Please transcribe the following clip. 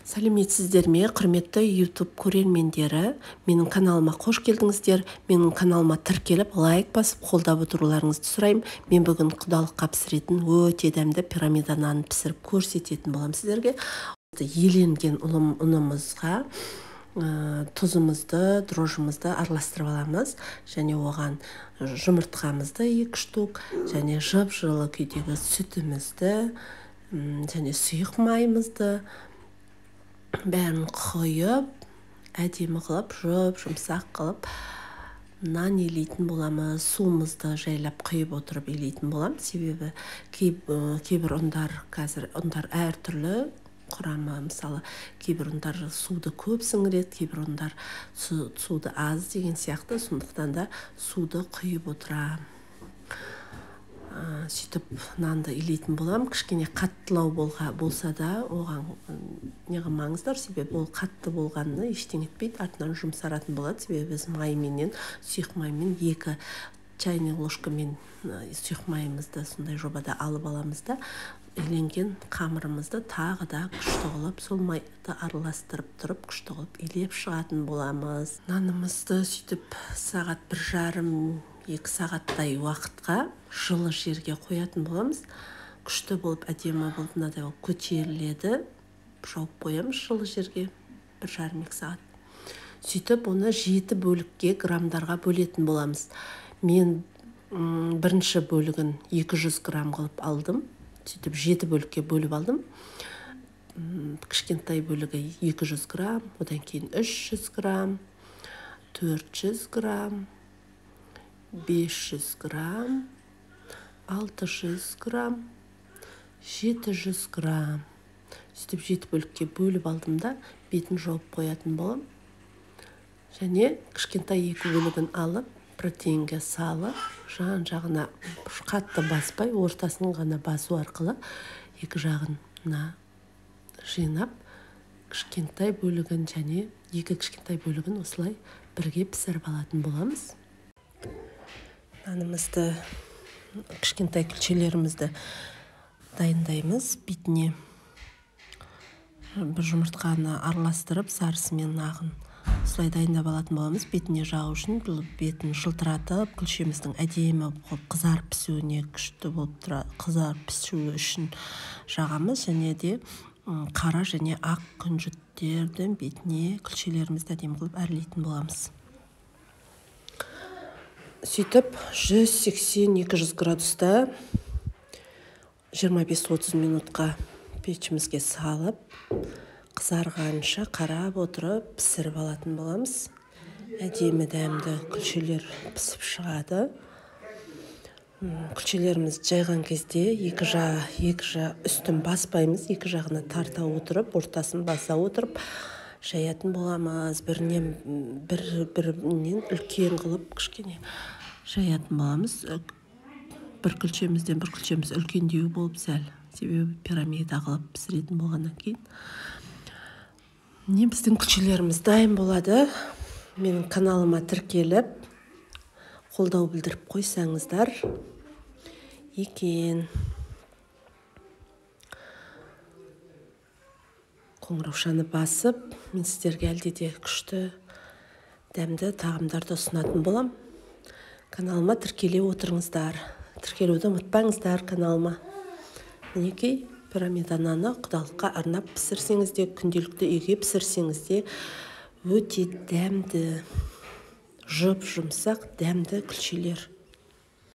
Сәлеметсіздер ме, құрметті YouTube көрермендері? Менің каналыма қош келдіңіздер. Менің каналыма тіркеліп, лайк басып, қолдап отыруларыңызды сұраймын. Мен бүгін құдалыққа пісіретін өте дәмді пирамида нанын пісіріп көрсететін боламын сіздерге. Еленген ұнымызға тұзымызды, дрожжымызды араластырып аламыз. Және оған жұмыртқамызды 2 штук, және жып-жылы күйдегі сүтімізді, және сұйық майымызды бәрін құйып, әдемі қылып, жұмсақ қылып, нан елейтін боламыз. Суымызды жайлап құйып отырып елейтін болам. Себебі кейбір ұндар әртүрлі құрамы, мысалы, кейбір ұндар суды көп сіңіреді, кейбір ұндар суды аз деген сияқты. Сондықтан да суды құйып отырам. Сөйтіп нанды илейтін болам. Кішкене қаттылау болса да, оған неғылмаңыздар, себебі ол қатты болғанны ештеңе етпейді, артынан жұмсаратын болады. Себебі біз майменен, сұйық маймен 2 чайный ложкамен сұйық майымызды сондай жобада алып аламыз да, иленген қамырымызды тағы да күшті қылып, сол майды араластырып тұрып, күшті қылып илеп шығатын боламыз. Нанымызды сөйтіп сағат 1,5-2 сағаттай уақытқа жылы жерге қоятын боламыз. Күшті болып, әдемі болып, мынадай болып көтеріледі. Жауып қоямыз жылы жерге 1,5-2 сағат. Сөйтіп оны 7 бөлікке граммдарға бөлетін боламыз. Мен бірінші бөлігін 200 грамм қылып алдым. Сөйтіп 7 бөлікке бөліп алдым. Кішкентай бөлігі 200 грамм, одан кейін 300 грамм, 400 грамм, 500 грамм, 600 грамм, 700 грамм. Сөйтіп 7 бөлікке бөліп алдым да, бетін жауып қоятын болам. Және кішкентай 2 бөлігін алып, протеинге салып, жан-жағына қатты баспай, ортасын ғана басу арқылы 2 жағына жинап, кішкентай бөлігін және 2 кішкентай бөлігін осылай бірге пісіріп алатын боламыз. Нанымызды, кішкентай күлшелерімізді дайындаймыз. Бетіне бір жұмыртқаны араластырып, сарысы мен ағын осылай дайындап алатын боламыз. Бетіне жағу үшін бетін жылтыратып, күлшеміздің әдемі қызарып пісуіне күшті болып қызарып пісуі үшін жағамыз. Және де қара және ақ күнжіттердің бетіне күлшелерімізді әдемі қылып әрлейтін боламыз. Сөйтіп 180-200 градуста 25-30 минутқа пешімізге салып, қызарғанша қарап отырып пісіріп алатын боламыз. Әдемі дәмді күлшелер пісіп шығады. Күлшелеріміз жайған кезде үстін баспаймыз, 2 жағына тарта отырып, ортасын баса отырып жаятын боламыз. Бірінен үлкен қылып кішкене жаятын боламыз. Бір күлшеміз үлкендеу болып сәл, себебі пирамида қылып пісіретін болғаннан кейін. Біздің күлшелеріміз дайын болады. Менің каналыма тіркеліп, қолдау білдіріп қойсаңыздар екен. Қоңыраушаны басып, мен сіздерге әлде де күшті дәмді тағамдарды ұсынатын болам. Каналыма тіркеле отырыңыздар. Тіркелуді ұмытпаңыздар каналыма. Мінекей, пирамида наны құдалыққа арнап пісірсеңіз де, күнделікті үйге пісірсеңіз де өте дәмді, жұмсақ дәмді күлшелер.